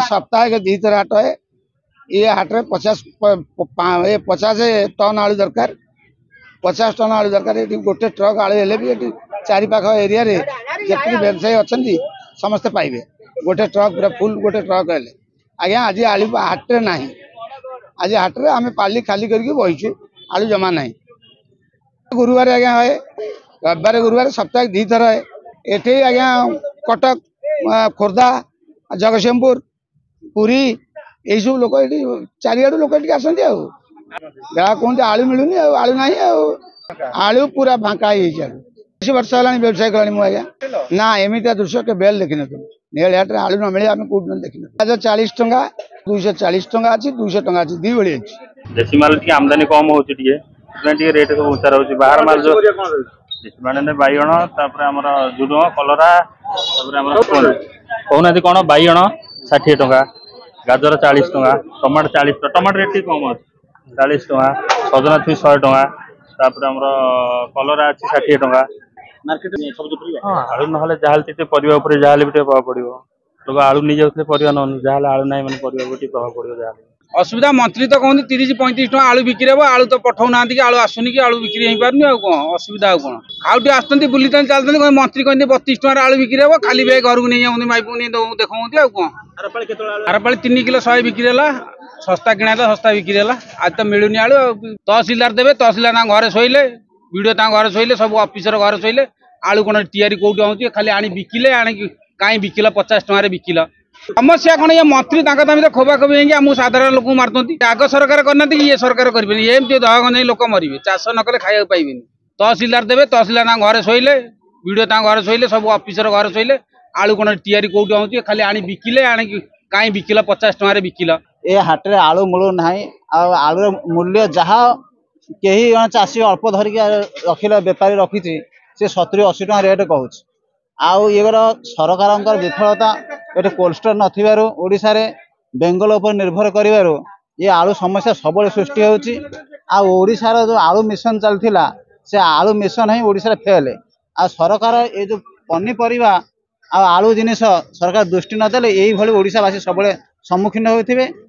सप्ताह के 2 थर हाट है। ये हाट में 50 टन आलू दरकार, 50 टन आलू दरकार। ये गोटे ट्रक आलू हेले भी ये चारि पाख एरिया रे जितनी व्यवसायी अच्छा समस्ते पाइबे। गोटे ट्रक पूरा फुल गोटे ट्रक हेले आज्ञा आज आलू हाट ना। आज हाट में आम पाली खाली करके बहीचु, आलू जमा ना। गुरुवार आज्ञा है, रविवार गुरुवार सप्ताह 2 थर है। ये आज्ञा कटक, खोर्धा, जगतसिंहपुर, पुरी यही सब लोक चारिआडू लोक आसती। जहाँ कहते आलू मिलूनी आलू ना, आलू पूरा फांका ही। 20 वर्ष है व्यवसाय कलानी मुझे ना एमती दृश्य के बेल देखी नी। नेहाट में आलू न मिले आम कौट देखी आज 40 टंका, 240 टंका अच्छी, 200 टंका अच्छी, दी भाई अच्छी। देशी माल आमदानी कम हो रेट सब ऊंचा रही। बाहर माल जो देशी माल बैगण झुडुंग कलरा कहना कौन बैगण 60 टंका, गाजर 40 टंका, टमाटर 40 टंका, टमाटर रेट कम अच्छे 40 टंका, सजना छुई 100 टंका, कलरा अच्छी 60 टंका। आलू ना जहाँ परिवा जहाँ भी प्रभाव पड़ो। लोग आलू नहीं जाते परिवा न जहाँ आलू ना मैंने परिवा प्रभाव पड़ो। जहाँ असुविधा मंत्री तो कहते 30-35 टका आलू बिक्री हे। आलू तो पठाऊ ना कि आलू आसुनी कि आलू बिक्री हो पारे। कौन असुविधा कौन खाऊटी आसती बुली चलते मंत्री कहते 32 टकर आलू बिक्री हे। खाली वे घर को नहीं जाऊँ माइक नहीं देखा कौन आरपाली 3 किलो 100 बिक्री है। सस्ता किणा सस्ता बिक्री है। आज तो मिलूनी आलू। तहसिलदार देवे, तहसिलदार घरे शोले, वीडियो घरे शोले, सब ऑफिसर घरे शोले। आलू कौन तैयारी कौटी हो खाली आनी बिकिले आनी कहीं बिकिल 50 टकर बिकिल। समस्या कौन ये मंत्री तो खोबाखोबी हो साधारण लोक मारती। आग सरकार करना ये सरकार करेंगे एमती दहगंज लोक मरवे। चाष नकले खाया पाइबे। तहसिलदार देवे, तहसिलदार घरे शोले, वीडियो घरे शोले, सब ऑफिसर घरे शोले। आलू कौन तैयारी कौटी हो खाली आनी बिकिले आनी कहीं बिकिल 50 टकर बिकिल। ये हाट में आलू मिलू ना। आलू मूल्य जहाँ कहीं जन चाषी अल्प धरिक रखिले बेपारी रखी से 70-80 टका रेट कहूँ। आउ ये सरकार विफलता ये कोल्ड स्टोर नोडा बेंगल उपर निर्भर कर ये आलू समस्या सब सृष्टि होशार जो आलू मिशन चलता से आलू मिशन ही ओडिशा फेल। आ सरकार ये जो पनीपरिया आलू जिनिस सरकार दृष्टि नदेले यही ओडिशावासी सब सम्मुखीन होते।